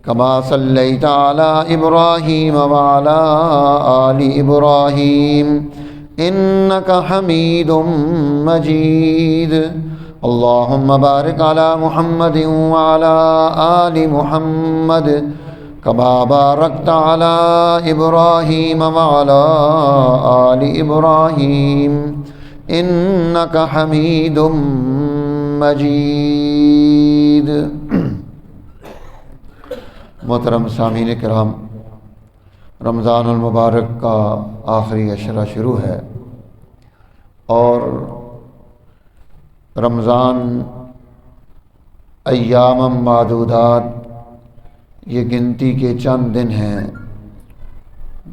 كما صليت على إبراهيم وعلى آل إبراهيم إنك حميد مجيد. اللهم بارك على محمد وعلى آل محمد كما باركت على إبراهيم وعلى آل إبراهيم إنك حميد مجيد. محترم سامعین کرام، رمضان المبارک کا آخری عشرہ شروع ہے اور رمضان ایام معدودات، یہ گنتی کے چند دن ہیں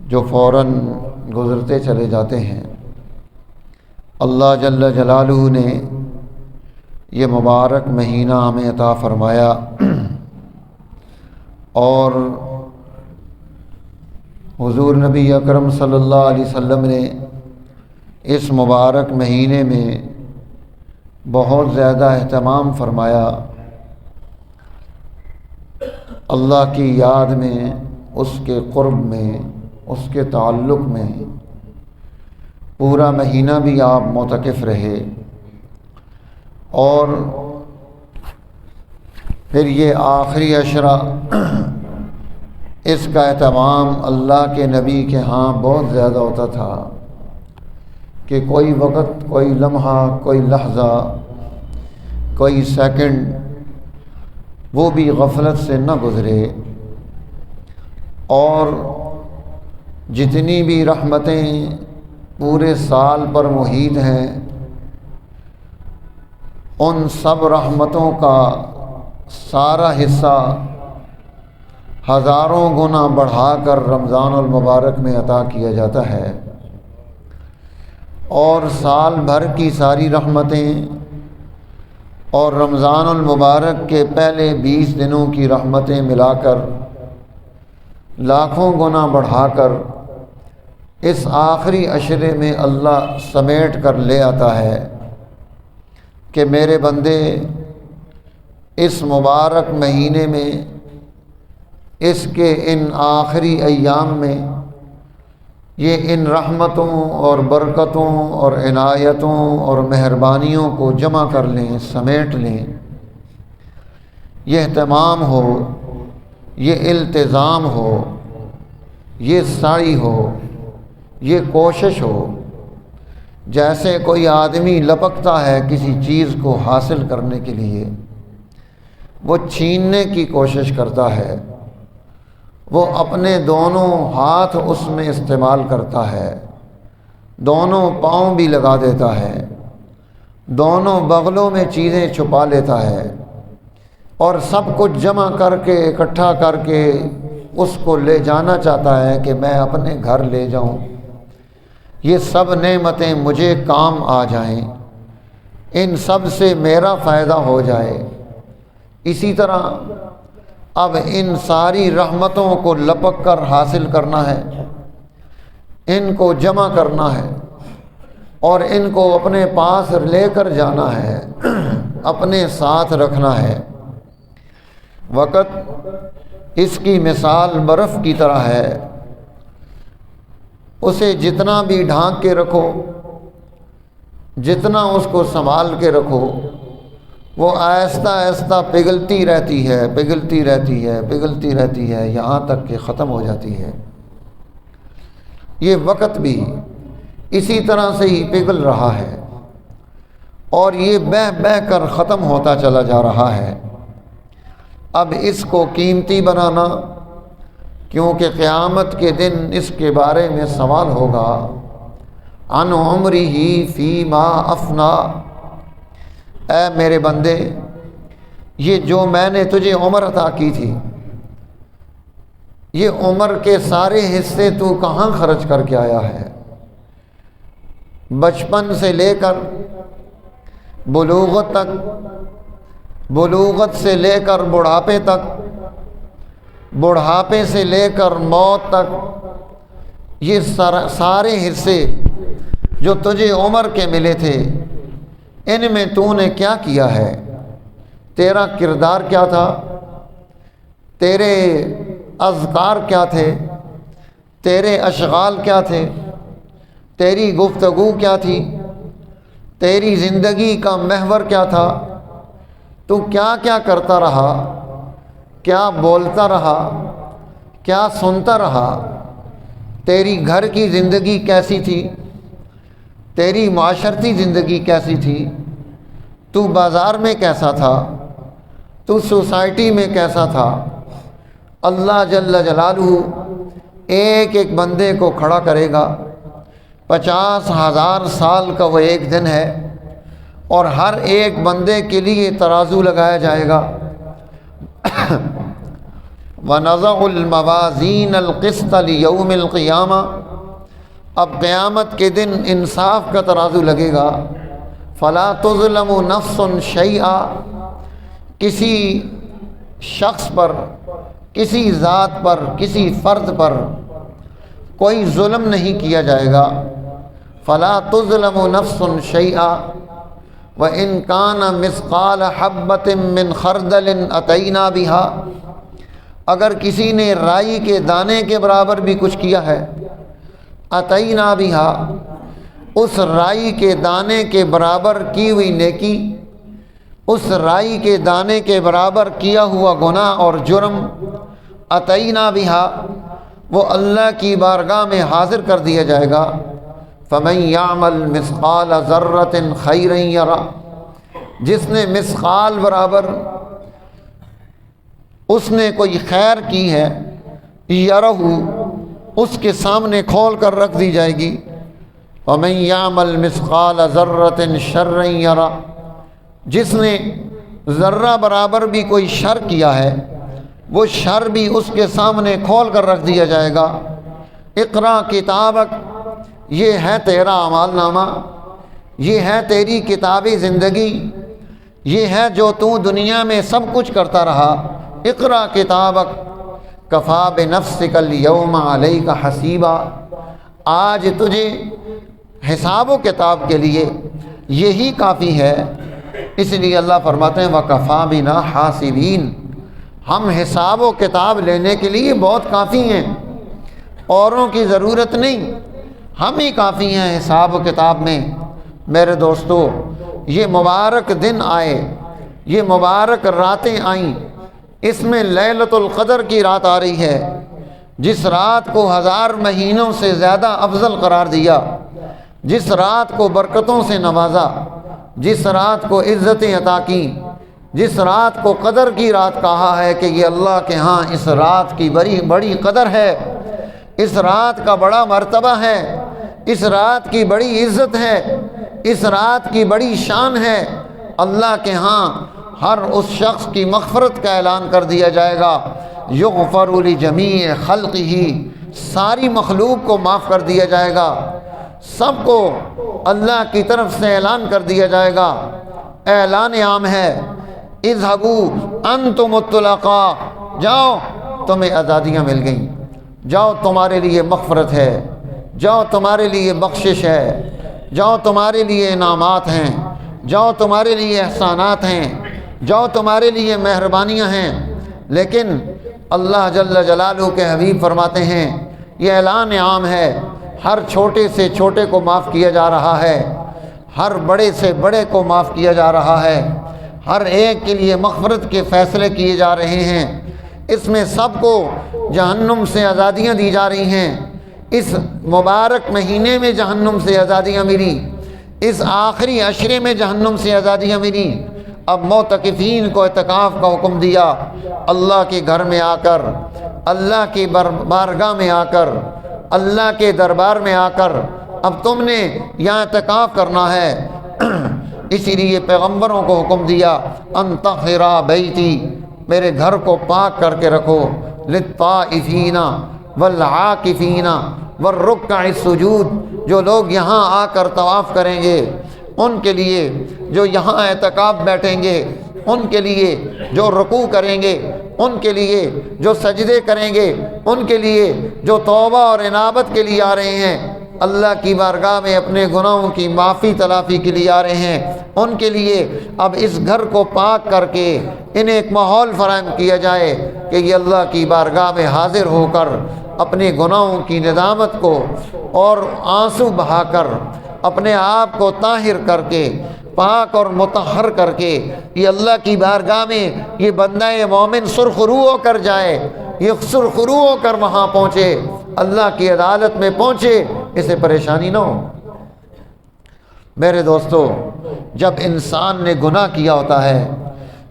جو فوراً گزرتے چلے جاتے ہیں. اللہ جل جلالہ نے یہ مبارک مہینہ ہمیں عطا فرمایا اور حضور نبی اکرم صلی اللہ علیہ وسلم نے اس مبارک مہینے میں بہت زیادہ اہتمام فرمایا. اللہ کی یاد میں، اس کے قرب میں، اس کے تعلق میں پورا مہینہ بھی آپ معتکف رہے. اور پھر یہ آخری عشرہ، اس کا اہتمام اللہ کے نبی کے ہاں بہت زیادہ ہوتا تھا کہ کوئی وقت، کوئی لمحہ، کوئی لحظہ، کوئی سیکنڈ وہ بھی غفلت سے نہ گزرے، اور جتنی بھی رحمتیں پورے سال پر محیط ہیں ان سب رحمتوں کا سارا حصہ ہزاروں گنا بڑھا کر رمضان المبارک میں عطا کیا جاتا ہے. اور سال بھر کی ساری رحمتیں اور رمضان المبارک کے پہلے 20 دنوں کی رحمتیں ملا کر لاکھوں گنا بڑھا کر اس آخری عشرے میں اللہ سمیٹ کر لے آتا ہے کہ میرے بندے اس مبارک مہینے میں، اس کے ان آخری ایام میں یہ ان رحمتوں اور برکتوں اور عنایتوں اور مہربانیوں کو جمع کر لیں، سمیٹ لیں. یہ اہتمام ہو، یہ التزام ہو، یہ سعی ہو، یہ کوشش ہو. جیسے کوئی آدمی لپکتا ہے کسی چیز کو حاصل کرنے کے لیے، وہ چھیننے کی کوشش کرتا ہے، وہ اپنے دونوں ہاتھ اس میں استعمال کرتا ہے، دونوں پاؤں بھی لگا دیتا ہے، دونوں بغلوں میں چیزیں چھپا لیتا ہے، اور سب کچھ جمع کر کے اکٹھا کر کے اس کو لے جانا چاہتا ہے کہ میں اپنے گھر لے جاؤں، یہ سب نعمتیں مجھے کام آ جائیں، ان سب سے میرا فائدہ ہو جائے. اسی طرح اب ان ساری رحمتوں کو لپک کر حاصل کرنا ہے، ان کو جمع کرنا ہے اور ان کو اپنے پاس لے کر جانا ہے، اپنے ساتھ رکھنا ہے. وقت اس کی مثال برف کی طرح ہے، اسے جتنا بھی ڈھانک کے رکھو، جتنا اس کو سنبھال کے رکھو، وہ آہستہ آہستہ پگھلتی رہتی ہے، پگھلتی رہتی ہے، پگھلتی رہتی ہے، یہاں تک کہ ختم ہو جاتی ہے. یہ وقت بھی اسی طرح سے ہی پگھل رہا ہے اور یہ بہہ بہہ کر ختم ہوتا چلا جا رہا ہے. اب اس کو قیمتی بنانا، کیونکہ قیامت کے دن اس کے بارے میں سوال ہوگا، عن عمرہ فیما افنا. اے میرے بندے، یہ جو میں نے تجھے عمر عطا کی تھی، یہ عمر کے سارے حصے تو کہاں خرچ کر کے آیا ہے؟ بچپن سے لے کر بلوغت تک، بلوغت سے لے کر بڑھاپے تک، بڑھاپے سے لے کر موت تک، یہ سارے حصے جو تجھے عمر کے ملے تھے، ان میں تو نے کیا کیا ہے؟ تیرا کردار کیا تھا؟ تیرے اذکار کیا تھے، تیرے اشغال کیا تھے، تیری گفتگو کیا تھی، تیری زندگی کا محور کیا تھا، تو کیا کیا کرتا رہا، کیا بولتا رہا، کیا سنتا رہا، تیری گھر کی زندگی کیسی تھی، تیری معاشرتی زندگی کیسی تھی، تو بازار میں کیسا تھا، تو سوسائٹی میں کیسا تھا۔ اللہ جل جلالہ ایک ایک بندے کو کھڑا کرے گا۔ 50,000 سال کا وہ ایک دن ہے، اور ہر ایک بندے کے لیے ترازو لگایا جائے گا۔ وَنَضَعُ الْمَوَازِينَ الْقِسْطَ لِيَوْمِ الْقِيَامَةِ، اب قیامت کے دن انصاف کا ترازو لگے گا۔ فَلَا تُظْلَمُ نَفْسٌ شَيْئًا، کسی شخص پر، کسی ذات پر، کسی فرد پر کوئی ظلم نہیں کیا جائے گا۔ فَلَا تُظْلَمُ نَفْسٌ شَيْئًا وَإِنْ كَانَ مِثْقَالَ حَبَّةٍ مِّنْ خَرْدَلٍ أَتَيْنَا بِهَا، اگر کسی نے رائی کے دانے کے برابر بھی کچھ کیا ہے، أَتَيْنَا بِهَا، اس رائی کے دانے کے برابر کی ہوئی نیکی، اس رائی کے دانے کے برابر کیا ہوا گناہ اور جرم، أَتَيْنَا بِهَا، وہ اللہ کی بارگاہ میں حاضر کر دیا جائے گا۔ فَمَن يَعْمَلْ مِثْقَالَ ذَرَّةٍ خَيْرًا يَرَهُ، جس نے مثقال برابر اس نے کوئی خیر کی ہے، یَرَهُ، اس کے سامنے کھول کر رکھ دی جائے گی۔ وَمَن يَعْمَلْ مِثْقَالَ ذَرَّةٍ شَرًّا يَرَهُ، جس نے ذرہ برابر بھی کوئی شر کیا ہے، وہ شر بھی اس کے سامنے کھول کر رکھ دیا جائے گا۔ اقرا کتابک، یہ ہے تیرا اعمال نامہ، یہ ہے تیری کتابی زندگی، یہ ہے جو تو دنیا میں سب کچھ کرتا رہا۔ اقرا کتابک کفا بنفسک الیوم علیک حسیبا، آج تجھے حساب و کتاب کے لیے یہی کافی ہے۔ اس لیے اللہ فرماتے ہیں وَکَفَا بِنَا حَاسِبِينَ، ہم حساب و کتاب لینے کے لیے بہت کافی ہیں، اوروں کی ضرورت نہیں، ہم ہی کافی ہیں حساب و کتاب میں۔ میرے دوستو، یہ مبارک دن آئے، یہ مبارک راتیں آئیں، اس میں لیلۃ القدر کی رات آ رہی ہے، جس رات کو 1000 مہینوں سے زیادہ افضل قرار دیا، جس رات کو برکتوں سے نوازا، جس رات کو عزتیں عطا کی، جس رات کو قدر کی رات کہا ہے کہ یہ اللہ کے ہاں اس رات کی بڑی قدر ہے، اس رات کا بڑا مرتبہ ہے، اس رات کی بڑی عزت ہے، اس رات کی بڑی شان ہے۔ اللہ کے ہاں ہر اس شخص کی مغفرت کا اعلان کر دیا جائے گا۔ یغفر لجمیع خلقہ، ساری مخلوق کو معاف کر دیا جائے گا، سب کو اللہ کی طرف سے اعلان کر دیا جائے گا۔ اعلان عام ہے، اذهبوا انتم الطلقاء، جاؤ تمہیں آزادیاں مل گئیں، جاؤ تمہارے لیے مغفرت ہے، جاؤ تمہارے لیے بخشش ہے، جاؤ تمہارے لیے انعامات ہیں، جاؤ تمہارے لیے احسانات ہیں، جاؤ تمہارے لیے مہربانیاں ہیں۔ لیکن اللہ جل جلالہ کے حبیب فرماتے ہیں یہ اعلان عام ہے، ہر چھوٹے سے چھوٹے کو معاف کیا جا رہا ہے، ہر بڑے سے بڑے کو معاف کیا جا رہا ہے، ہر ایک کے لیے مغفرت کے فیصلے کیے جا رہے ہیں۔ اس میں سب کو جہنم سے آزادیاں دی جا رہی ہیں۔ اس مبارک مہینے میں جہنم سے آزادیاں ملی، اس آخری عشرے میں جہنم سے آزادیاں ملی۔ اب معتکفین کو اعتکاف کا حکم دیا، اللہ کے گھر میں آ کر، اللہ کی بارگاہ میں آ کر، اللہ کے دربار میں آ کر اب تم نے یہاں اعتکاف کرنا ہے۔ اسی لیے پیغمبروں کو حکم دیا ان طہرا بیتی، میرے گھر کو پاک کر کے رکھو، للطائفین والعاکفین والرکع السجود، جو لوگ یہاں آ کر طواف کریں گے ان کے لیے، جو یہاں اعتکاف بیٹھیں گے ان کے لیے، جو رکوع کریں گے ان کے لیے، جو سجدے کریں گے ان کے لیے، جو توبہ اور انابت کے لیے آ رہے ہیں اللہ کی بارگاہ میں اپنے گناہوں کی معافی تلافی کے لیے آ رہے ہیں، ان کے لیے اب اس گھر کو پاک کر کے انہیں ایک ماحول فراہم کیا جائے کہ یہ اللہ کی بارگاہ میں حاضر ہو کر اپنے گناہوں کی ندامت کو اور آنسو بہا کر اپنے آپ کو طاہر کر کے پاک اور مطہر کر کے یہ اللہ کی بارگاہ میں یہ بندہ مومن سرخرو ہو کر جائے، یہ سرخرو ہو کر وہاں پہنچے، اللہ کی عدالت میں پہنچے، اسے پریشانی نہ ہو۔ میرے دوستو، جب انسان نے گناہ کیا ہوتا ہے،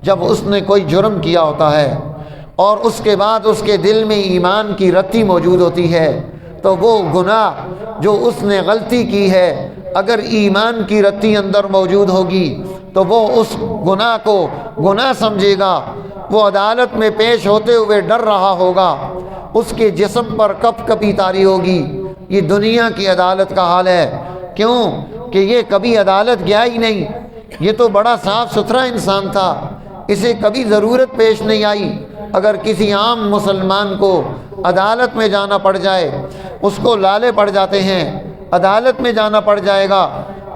جب اس نے کوئی جرم کیا ہوتا ہے اور اس کے بعد اس کے دل میں ایمان کی رتی موجود ہوتی ہے، تو وہ گناہ جو اس نے غلطی کی ہے اگر ایمان کی رتی اندر موجود ہوگی تو وہ اس گناہ کو گناہ سمجھے گا، وہ عدالت میں پیش ہوتے ہوئے ڈر رہا ہوگا، اس کے جسم پر کپ کپی طاری ہوگی۔ یہ دنیا کی عدالت کا حال ہے، کیوں کہ یہ کبھی عدالت گیا ہی نہیں، یہ تو بڑا صاف ستھرا انسان تھا، اسے کبھی ضرورت پیش نہیں آئی۔ اگر کسی عام مسلمان کو عدالت میں جانا پڑ جائے، اس کو لالے پڑ جاتے ہیں، عدالت میں جانا پڑ جائے گا،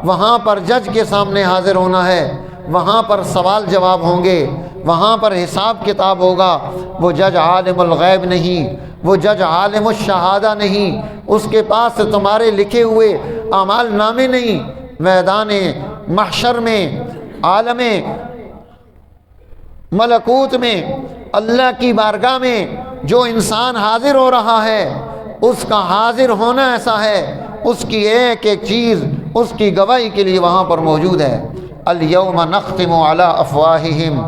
وہاں پر جج کے سامنے حاضر ہونا ہے، وہاں پر سوال جواب ہوں گے، وہاں پر حساب کتاب ہوگا۔ وہ جج عالم الغیب نہیں، وہ جج عالم الشہادہ نہیں، اس کے پاس تمہارے لکھے ہوئے اعمال نامے نہیں۔ میدان محشر میں، عالم ملکوت میں، اللہ کی بارگاہ میں جو انسان حاضر ہو رہا ہے، اس کا حاضر ہونا ایسا ہے، اس کی ایک ایک چیز اس کی گواہی کے لیے وہاں پر موجود ہے۔ الیوم نختم علی افواہہم،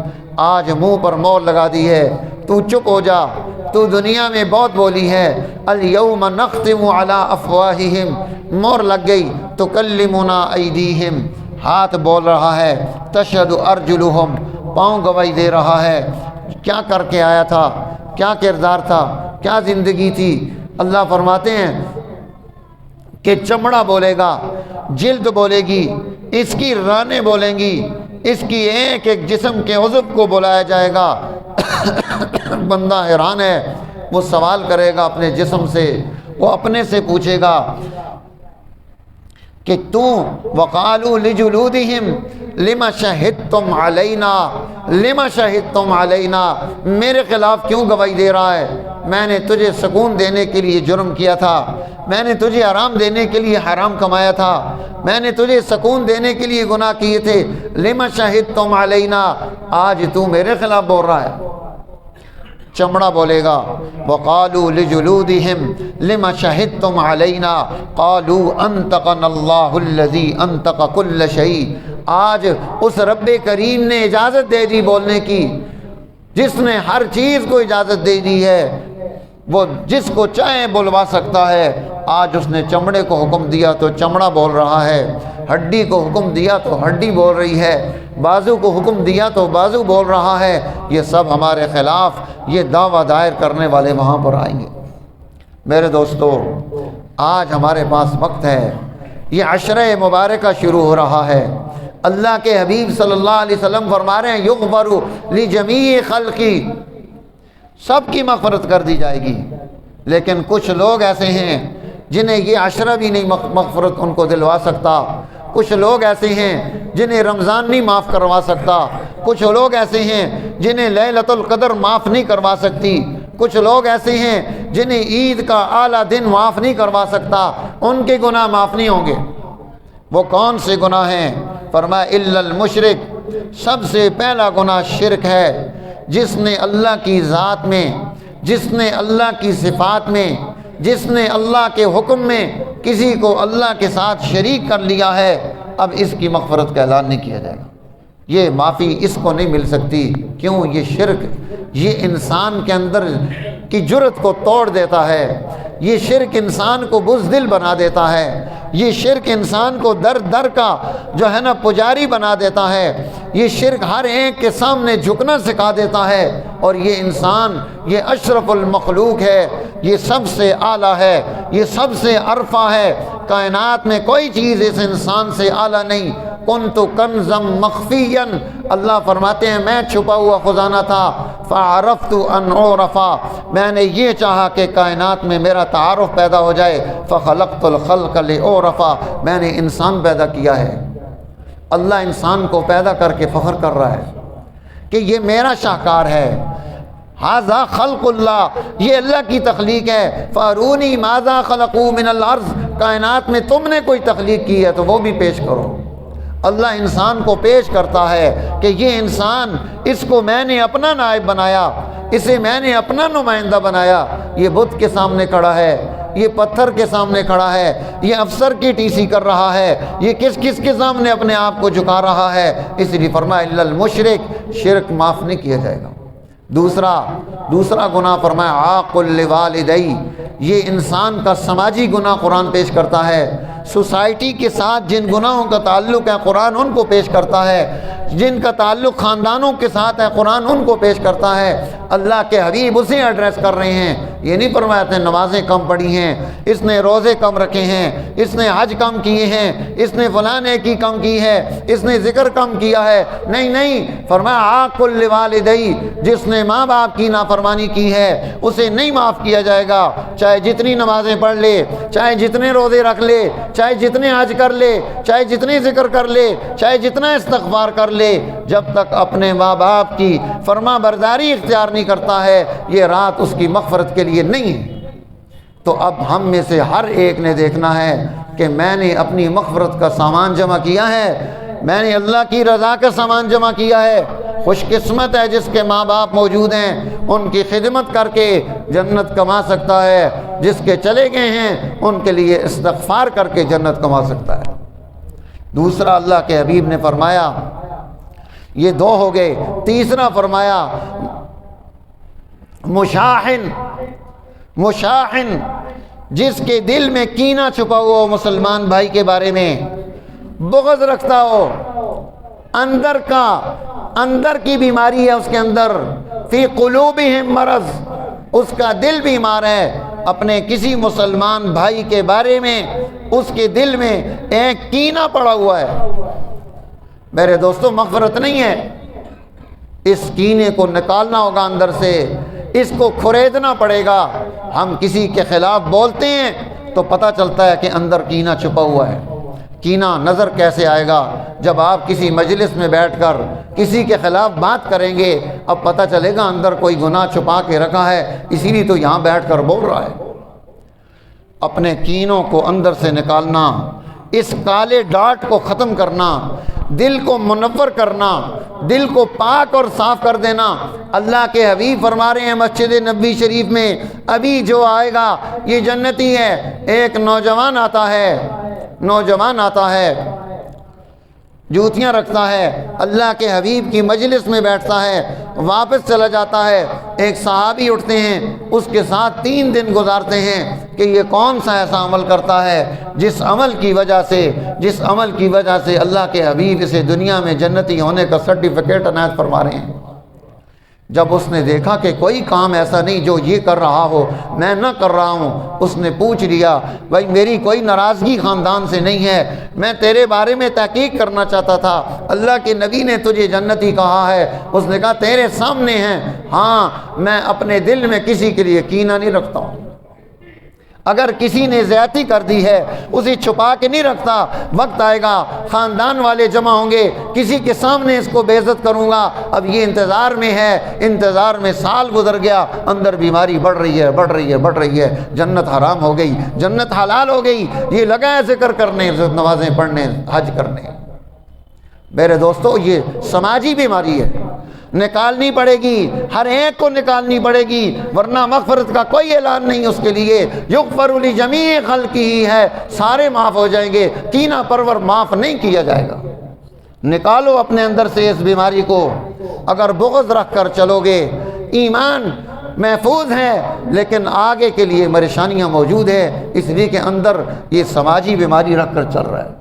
آج منہ پر مور لگا دی ہے، تو چپ ہو جا، تو دنیا میں بہت بولی ہے۔ الیوم نختم علی افواہہم، مور لگ گئی، تکلمنا ایدیہم، ہاتھ بول رہا ہے، تشہد ارجلہم، پاؤں گواہی دے رہا ہے۔ کیا کر کے آیا تھا، کیا کردار تھا، کیا زندگی تھی۔ اللہ فرماتے ہیں کہ چمڑا بولے گا، جلد بولے گی، اس کی رانیں بولیں گی، اس کی ایک ایک جسم کے عضو کو بلایا جائے گا۔ بندہ حیران ہے، وہ سوال کرے گا اپنے جسم سے، وہ اپنے سے پوچھے گا کہ تو وقالوا لجلودہم لما شہدتم علینا، لما شہدتم علینا، میرے خلاف کیوں گواہی دے رہا ہے؟ میں نے تجھے سکون دینے کے لیے جرم کیا تھا، میں نے تجھے آرام دینے کے لیے حرام کمایا تھا، میں نے تجھے سکون دینے کے لیے گناہ کیے تھے، لما شہدتم علینا، آج تو میرے خلاف بول رہا ہے۔ چمڑا بولے گا، وقالوا لجلودہم لما شہدتم علینا قالوا انطقنا اللہ الذی انطق کل شیء، آج اس رب کریم نے اجازت دے دی بولنے کی، جس نے ہر چیز کو اجازت دے دی ہے، وہ جس کو چاہے بلوا سکتا ہے۔ آج اس نے چمڑے کو حکم دیا تو چمڑا بول رہا ہے، ہڈی کو حکم دیا تو ہڈی بول رہی ہے، بازو کو حکم دیا تو بازو بول رہا ہے۔ یہ سب ہمارے خلاف یہ دعویٰ دائر کرنے والے وہاں پر آئیں گے۔ میرے دوستو، آج ہمارے پاس وقت ہے، یہ عشرہ مبارکہ شروع ہو رہا ہے۔ اللہ کے حبیب صلی اللہ علیہ وسلم فرما رہے ہیں یغفر لجمیع خلقی، سب کی مغفرت کر دی جائے گی، لیکن کچھ لوگ ایسے ہیں جنہیں یہ عشرہ بھی نہیں مغفرت ان کو دلوا سکتا، کچھ لوگ ایسے ہیں جنہیں رمضان نہیں معاف کروا سکتا، کچھ لوگ ایسے ہیں جنہیں لیلۃ القدر معاف نہیں کروا سکتی، کچھ لوگ ایسے ہیں جنہیں عید کا اعلیٰ دن معاف نہیں کروا سکتا، ان کے گناہ معاف نہیں ہوں گے۔ وہ کون سے گناہ ہیں؟ فرمایا الا المشرک، سب سے پہلا گناہ شرک ہے۔ جس نے اللہ کی ذات میں، جس نے اللہ کی صفات میں، جس نے اللہ کے حکم میں کسی کو اللہ کے ساتھ شریک کر لیا ہے، اب اس کی مغفرت کا اعلان نہیں کیا جائے گا، یہ معافی اس کو نہیں مل سکتی۔ کیوں؟ یہ شرک، یہ انسان کے اندر کی جرت کو توڑ دیتا ہے، یہ شرک انسان کو بزدل بنا دیتا ہے، یہ شرک انسان کو در در کا جو ہے نا پجاری بنا دیتا ہے، یہ شرک ہر ایک کے سامنے جھکنا سکھا دیتا ہے، اور یہ انسان یہ اشرف المخلوق ہے، یہ سب سے اعلیٰ ہے، یہ سب سے عرفہ ہے، کائنات میں کوئی چیز اس انسان سے اعلیٰ نہیں۔ کنت کنزا مخفیا، اللہ فرماتے ہیں میں چھپا ہوا خزانہ تھا، فعرفت ان اعرفا، میں نے یہ چاہا کہ کائنات میں میرا تعارف پیدا ہو جائے، فخلقت الخلق لاعرفا، میں نے انسان پیدا کیا ہے۔ اللہ انسان کو پیدا کر کے فخر کر رہا ہے کہ یہ میرا شاہکار ہے، ھذا خلق اللہ، یہ اللہ کی تخلیق ہے، فارونی ماذا خلقوا من الارض، کائنات میں تم نے کوئی تخلیق کی ہے تو وہ بھی پیش کرو۔ اللہ انسان کو پیش کرتا ہے کہ یہ انسان، اس کو میں نے اپنا نائب بنایا، اسے میں نے اپنا نمائندہ بنایا۔ یہ بت کے سامنے کھڑا ہے، یہ پتھر کے سامنے کھڑا ہے، یہ افسر کی ٹی سی کر رہا ہے، یہ کس کس کے سامنے اپنے آپ کو جھکا رہا ہے؟ اس لیے فرمایا الا المشرک، شرک معاف نہیں کیا جائے گا۔ دوسرا گناہ فرمایا عاق لوالدی، یہ انسان کا سماجی گناہ قرآن پیش کرتا ہے۔ سوسائٹی کے ساتھ جن گناہوں کا تعلق ہے قرآن ان کو پیش کرتا ہے، جن کا تعلق خاندانوں کے ساتھ ہے قرآن ان کو پیش کرتا ہے۔ اللہ کے حبیب اسے ایڈریس کر رہے ہیں۔ یہ نہیں فرمایا تھے نمازیں کم پڑھی ہیں، اس نے روزے کم رکھے ہیں، اس نے حج کم کیے ہیں، اس نے فلاں نیکی کم کی ہے، اس نے ذکر کم کیا ہے۔ نہیں، فرمایا عاق لوالدی، جس نے ماں باپ کی نافرمانی کی ہے اسے نہیں معاف کیا جائے گا، چاہے جتنی نمازیں پڑھ لے، چاہے جتنے روزے رکھ لے، چاہے جتنے حج کر لے، چاہے جتنے ذکر کر لے، چاہے جتنا استغفار کر لے، جب تک اپنے ماں باپ کی فرما برداری اختیار نہیں کرتا ہے یہ رات اس کی مغفرت کے لیے نہیں ہے۔ تو اب ہم میں سے ہر ایک نے دیکھنا ہے کہ میں نے اپنی مغفرت کا سامان جمع کیا ہے، میں نے اللہ کی رضا کا سامان جمع کیا ہے۔ خوش قسمت ہے جس کے ماں باپ موجود ہیں، ان کی خدمت کر کے جنت کما سکتا ہے، جس کے چلے گئے ہیں ان کے لیے استغفار کر کے جنت کما سکتا ہے۔ دوسرا اللہ کے حبیب نے فرمایا، یہ دو ہو گئے، تیسرا فرمایا مشاحن، جس کے دل میں کینہ چھپا ہوا ہو مسلمان بھائی کے بارے میں، بغض رکھتا ہو، اندر کی بیماری ہے اس کے اندر، فی قلوبہم مرض، اس کا دل بیمار ہے، اپنے کسی مسلمان بھائی کے بارے میں اس کے دل میں ایک کینہ پڑا ہوا ہے۔ میرے دوستو مغفرت نہیں ہے، اس کینے کو نکالنا ہوگا اندر سے، اس کو کھریدنا پڑے گا۔ ہم کسی کے خلاف بولتے ہیں تو پتہ چلتا ہے کہ اندر کینہ چھپا ہوا ہے۔ کینہ نظر کیسے آئے گا؟ جب آپ کسی مجلس میں بیٹھ کر کسی کے خلاف بات کریں گے، اب پتہ چلے گا اندر کوئی گناہ چھپا کے رکھا ہے، اسی لیے تو یہاں بیٹھ کر بول رہا ہے۔ اپنے کینوں کو اندر سے نکالنا، اس کالے ڈاٹ کو ختم کرنا، دل کو منور کرنا، دل کو پاک اور صاف کر دینا۔ اللہ کے حبیب فرما رہے ہیں مسجد نبوی شریف میں، ابھی جو آئے گا یہ جنتی ہے۔ ایک نوجوان آتا ہے، جوتیاں رکھتا ہے، اللہ کے حبیب کی مجلس میں بیٹھتا ہے، واپس چلا جاتا ہے۔ ایک صحابی اٹھتے ہیں، اس کے ساتھ 3 دن گزارتے ہیں کہ یہ کون سا ایسا عمل کرتا ہے جس عمل کی وجہ سے اللہ کے حبیب اسے دنیا میں جنتی ہونے کا سرٹیفکیٹ عنایت فرما رہے ہیں۔ جب اس نے دیکھا کہ کوئی کام ایسا نہیں جو یہ کر رہا ہو میں نہ کر رہا ہوں، اس نے پوچھ لیا، بھائی میری کوئی ناراضگی خاندان سے نہیں ہے، میں تیرے بارے میں تحقیق کرنا چاہتا تھا، اللہ کے نبی نے تجھے جنتی کہا ہے۔ اس نے کہا تیرے سامنے ہیں، ہاں میں اپنے دل میں کسی کے لیے کینہ نہیں رکھتا ہوں، اگر کسی نے زیادتی کر دی ہے اسے چھپا کے نہیں رکھتا، وقت آئے گا خاندان والے جمع ہوں گے، کسی کے سامنے اس کو بے عزت کروں گا۔ اب یہ انتظار میں ہے، انتظار میں سال گزر گیا، اندر بیماری بڑھ رہی ہے، جنت حرام ہو گئی، جنت حلال ہو گئی، یہ لگا ہے ذکر کرنے، نمازیں پڑھنے، حج کرنے۔ میرے دوستو یہ سماجی بیماری ہے، نکالنی پڑے گی، ہر ایک کو نکالنی پڑے گی، ورنہ مغفرت کا کوئی اعلان نہیں اس کے لیے۔ یغفر لجمیع خلقہ ہے، سارے معاف ہو جائیں گے، کینہ پرور معاف نہیں کیا جائے گا۔ نکالو اپنے اندر سے اس بیماری کو۔ اگر بغض رکھ کر چلو گے، ایمان محفوظ ہے لیکن آگے کے لیے پریشانیاں موجود ہے، اس لیے کہ اندر یہ سماجی بیماری رکھ کر چل رہا ہے۔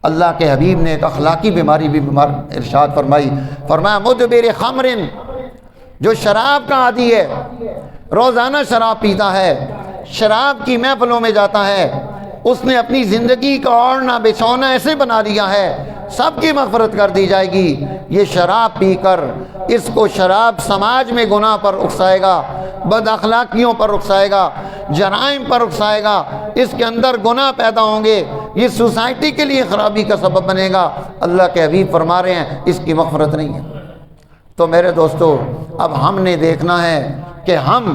اللہ کے حبیب نے ایک اخلاقی بیماری بھی ارشاد فرمایا مدبر خمر، جو شراب کا عادی ہے، روزانہ شراب پیتا ہے، شراب کی محفلوں میں جاتا ہے، اس نے اپنی زندگی کا اوڑھنا بچھونا ایسے بنا لیا ہے، سب کی مغفرت کر دی جائے گی۔ یہ شراب پی کر، اس کو شراب سماج میں گناہ پر اکسائے گا، بد اخلاقیوں پر اکسائے گا، جرائم پر اکسائے گا، اس کے اندر گناہ پیدا ہوں گے، یہ سوسائٹی کے لیے خرابی کا سبب بنے گا۔ اللہ کے حبیب فرما رہے ہیں اس کی مغفرت نہیں ہے۔ تو میرے دوستو، اب ہم نے دیکھنا ہے کہ ہم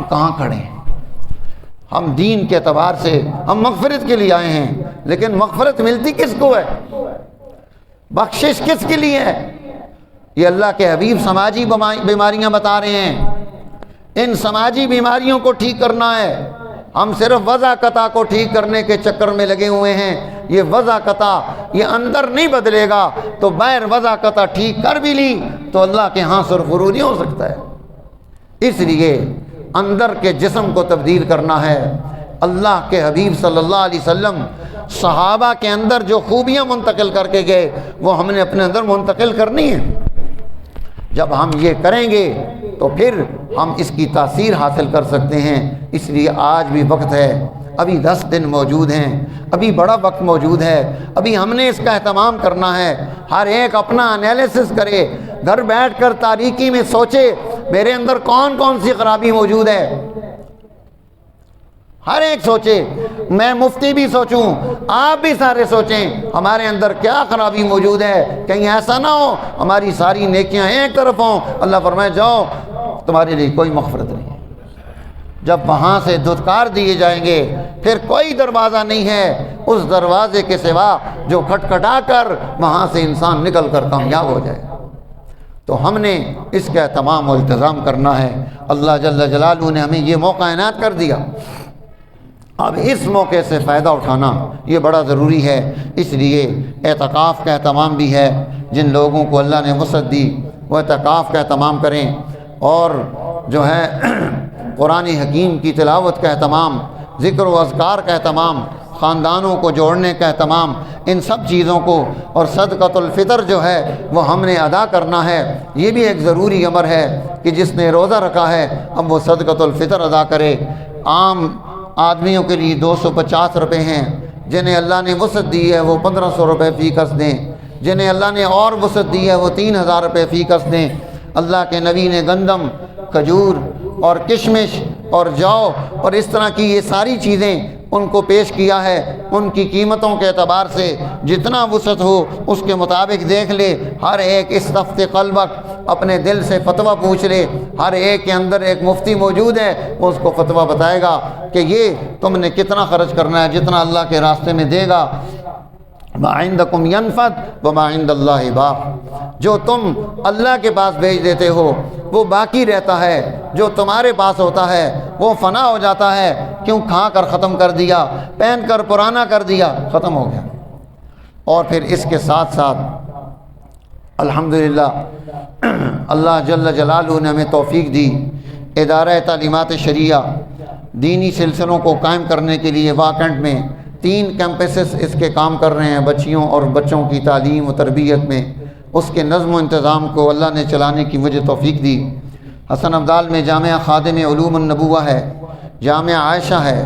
کہاں کھڑے ہیں۔ ہم دین کے اعتبار سے ہم مغفرت کے لیے آئے ہیں، لیکن مغفرت ملتی کس کو ہے؟ بخشش کس کے لیے ہے؟ یہ اللہ کے حبیب سماجی بیماریاں بتا رہے ہیں، ان سماجی بیماریوں کو ٹھیک کرنا ہے۔ ہم صرف وضع قطع کو ٹھیک کرنے کے چکر میں لگے ہوئے ہیں۔ یہ وضع قطع یہ اندر نہیں بدلے گا تو باہر وضع قطع ٹھیک کر بھی لی تو اللہ کے ہاں سرخرو نہیں ہو سکتا ہے۔ اس لیے اندر کے جسم کو تبدیل کرنا ہے۔ اللہ کے حبیب صلی اللہ علیہ وسلم صحابہ کے اندر جو خوبیاں منتقل کر کے گئے وہ ہم نے اپنے اندر منتقل کرنی ہے۔ جب ہم یہ کریں گے تو پھر ہم اس کی تاثیر حاصل کر سکتے ہیں۔ اس لیے آج بھی وقت ہے، ابھی 10 دن موجود ہیں، ابھی بڑا وقت موجود ہے، ابھی ہم نے اس کا اہتمام کرنا ہے۔ ہر ایک اپنا انالیسس کرے، گھر بیٹھ کر تاریکی میں سوچے میرے اندر کون کون سی خرابی موجود ہے۔ ہر ایک سوچے، میں مفتی بھی سوچوں، آپ بھی سارے سوچیں ہمارے اندر کیا خرابی موجود ہے، کہیں ایسا نہ ہو ہماری ساری نیکیاں ایک طرف ہوں، اللہ فرمائے جاؤ تمہارے لیے کوئی مغفرت نہیں۔ جب وہاں سے دھتکار دیے جائیں گے پھر کوئی دروازہ نہیں ہے اس دروازے کے سوا جو کھٹکھٹا کر وہاں سے انسان نکل کر کامیاب ہو جائے۔ تو ہم نے اس کا اہتمام و التزام کرنا ہے۔ اللہ جل جلالہ نے ہمیں یہ موقع عنایت کر دیا، اب اس موقع سے فائدہ اٹھانا یہ بڑا ضروری ہے۔ اس لیے اعتکاف کا اہتمام بھی ہے۔ جن لوگوں کو اللہ نے وسعت دی وہ اعتکاف کا اہتمام کریں، اور جو ہے قرآن حکیم کی تلاوت کا اہتمام، ذکر و اذکار کا اہتمام، خاندانوں کو جوڑنے کا اہتمام، ان سب چیزوں کو، اور صدقۃ الفطر جو ہے وہ ہم نے ادا کرنا ہے۔ یہ بھی ایک ضروری امر ہے کہ جس نے روزہ رکھا ہے اب وہ صدقۃ الفطر ادا کرے۔ عام آدمیوں کے لیے 250 روپے ہیں، جنہیں اللہ نے وسعت دی ہے وہ 1500 روپے فی کس دیں، جنہیں اللہ نے اور وسعت دی ہے وہ 3000 روپے فی کس دیں۔ اللہ کے نبی نے گندم، کھجور اور کشمش اور جو اور اس طرح کی یہ ساری چیزیں ان کو پیش کیا ہے۔ ان کی قیمتوں کے اعتبار سے جتنا وسعت ہو اس کے مطابق دیکھ لے۔ ہر ایک اس صفت قلبک اپنے دل سے فتویٰ پوچھ لے، ہر ایک کے اندر ایک مفتی موجود ہے، وہ اس کو فتویٰ بتائے گا کہ یہ تم نے کتنا خرچ کرنا ہے، جتنا اللہ کے راستے میں دے گا۔ ما عندکم ینفد وما عند اللہ باق، جو تم اللہ کے پاس بھیج دیتے ہو وہ باقی رہتا ہے، جو تمہارے پاس ہوتا ہے وہ فنا ہو جاتا ہے۔ کیوں کھا کر ختم کر دیا، پہن کر پرانا کر دیا، ختم ہو گیا۔ اور پھر اس کے ساتھ ساتھ الحمدللہ اللہ جل جلالہ نے ہمیں توفیق دی، ادارہ تعلیمات شریعہ دینی سلسلوں کو قائم کرنے کے لیے واکنڈ میں 3 کیمپسز اس کے کام کر رہے ہیں، بچیوں اور بچوں کی تعلیم و تربیت میں۔ اس کے نظم و انتظام کو اللہ نے چلانے کی مجھے توفیق دی۔ حسن ابدال میں جامعہ خادم علوم النبوہ ہے، جامعہ عائشہ ہے،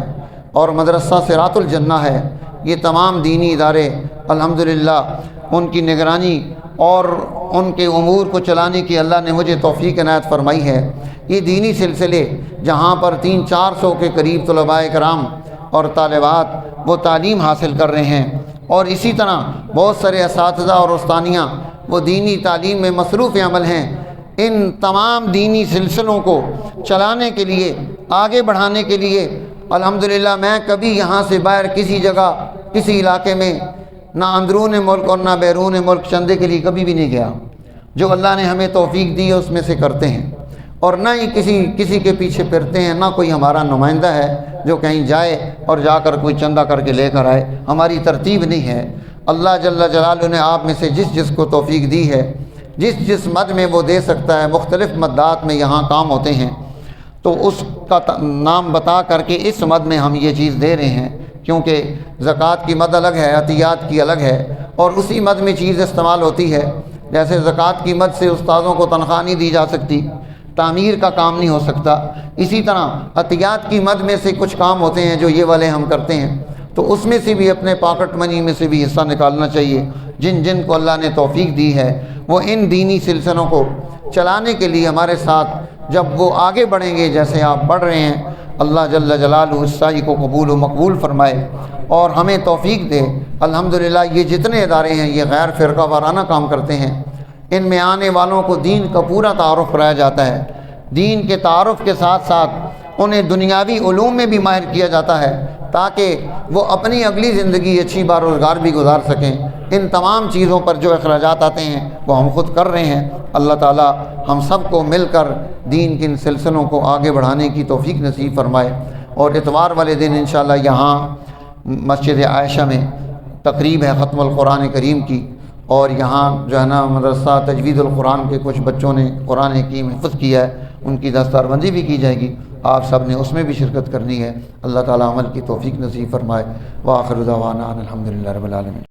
اور مدرسہ صراط الجنہ ہے۔ یہ تمام دینی ادارے الحمدللہ ان کی نگرانی اور ان کے امور کو چلانے کی اللہ نے مجھے توفیق عنایت فرمائی ہے۔ یہ دینی سلسلے جہاں پر 300-400 کے قریب طلباء کرام اور طالبات وہ تعلیم حاصل کر رہے ہیں، اور اسی طرح بہت سارے اساتذہ اور استانیہ وہ دینی تعلیم میں مصروف عمل ہیں۔ ان تمام دینی سلسلوں کو چلانے کے لیے، آگے بڑھانے کے لیے الحمدللہ میں کبھی یہاں سے باہر کسی جگہ کسی علاقے میں نہ اندرون ملک اور نہ بیرون ملک چندے کے لیے کبھی بھی نہیں گیا۔ جو اللہ نے ہمیں توفیق دی ہے اس میں سے کرتے ہیں، اور نہ ہی کسی کے پیچھے پھرتے ہیں، نہ کوئی ہمارا نمائندہ ہے جو کہیں جائے اور جا کر کوئی چندہ کر کے لے کر آئے۔ ہماری ترتیب نہیں ہے۔ اللہ جل جلالہ نے آپ میں سے جس کو توفیق دی ہے، جس مد میں وہ دے سکتا ہے، مختلف مدات میں یہاں کام ہوتے ہیں، تو اس کا نام بتا کر کے اس مد میں ہم یہ چیز دے رہے ہیں، کیونکہ زکوٰۃ کی مد الگ ہے، عطیات کی الگ ہے، اور اسی مد میں چیز استعمال ہوتی ہے۔ جیسے زکوٰۃ کی مد سے استادوں کو تنخواہ نہیں دی جا سکتی، تعمیر کا کام نہیں ہو سکتا، اسی طرح عطیات کی مد میں سے کچھ کام ہوتے ہیں جو یہ والے ہم کرتے ہیں۔ تو اس میں سے بھی اپنے پاکٹ منی میں سے بھی حصہ نکالنا چاہیے۔ جن جن کو اللہ نے توفیق دی ہے وہ ان دینی سلسلوں کو چلانے کے لیے ہمارے ساتھ جب وہ آگے بڑھیں گے جیسے آپ بڑھ رہے ہیں، اللہ جل جلالہ اس سعی کو قبول و مقبول فرمائے اور ہمیں توفیق دے۔ الحمدللہ یہ جتنے ادارے ہیں یہ غیر فرقہ وارانہ کام کرتے ہیں، ان میں آنے والوں کو دین کا پورا تعارف کرایا جاتا ہے، دین کے تعارف کے ساتھ ساتھ انہیں دنیاوی علوم میں بھی ماہر کیا جاتا ہے تاکہ وہ اپنی اگلی زندگی اچھی باروزگار بھی گزار سکیں۔ ان تمام چیزوں پر جو اخراجات آتے ہیں وہ ہم خود کر رہے ہیں۔ اللہ تعالی ہم سب کو مل کر دین کے ان سلسلوں کو آگے بڑھانے کی توفیق نصیب فرمائے۔ اور اتوار والے دن انشاءاللہ یہاں مسجد عائشہ میں تقریب ہے ختم القرآن کریم کی، اور یہاں جو ہے نا مدرسہ تجوید القرآن کے کچھ بچوں نے قرآن حکیم حفظ کیا ہے، ان کی دستاربندی بھی کی جائے گی، آپ سب نے اس میں بھی شرکت کرنی ہے۔ اللہ تعالی عمل کی توفیق نصیب فرمائے۔ وآخر دعوانا الحمدللہ رب العالمین۔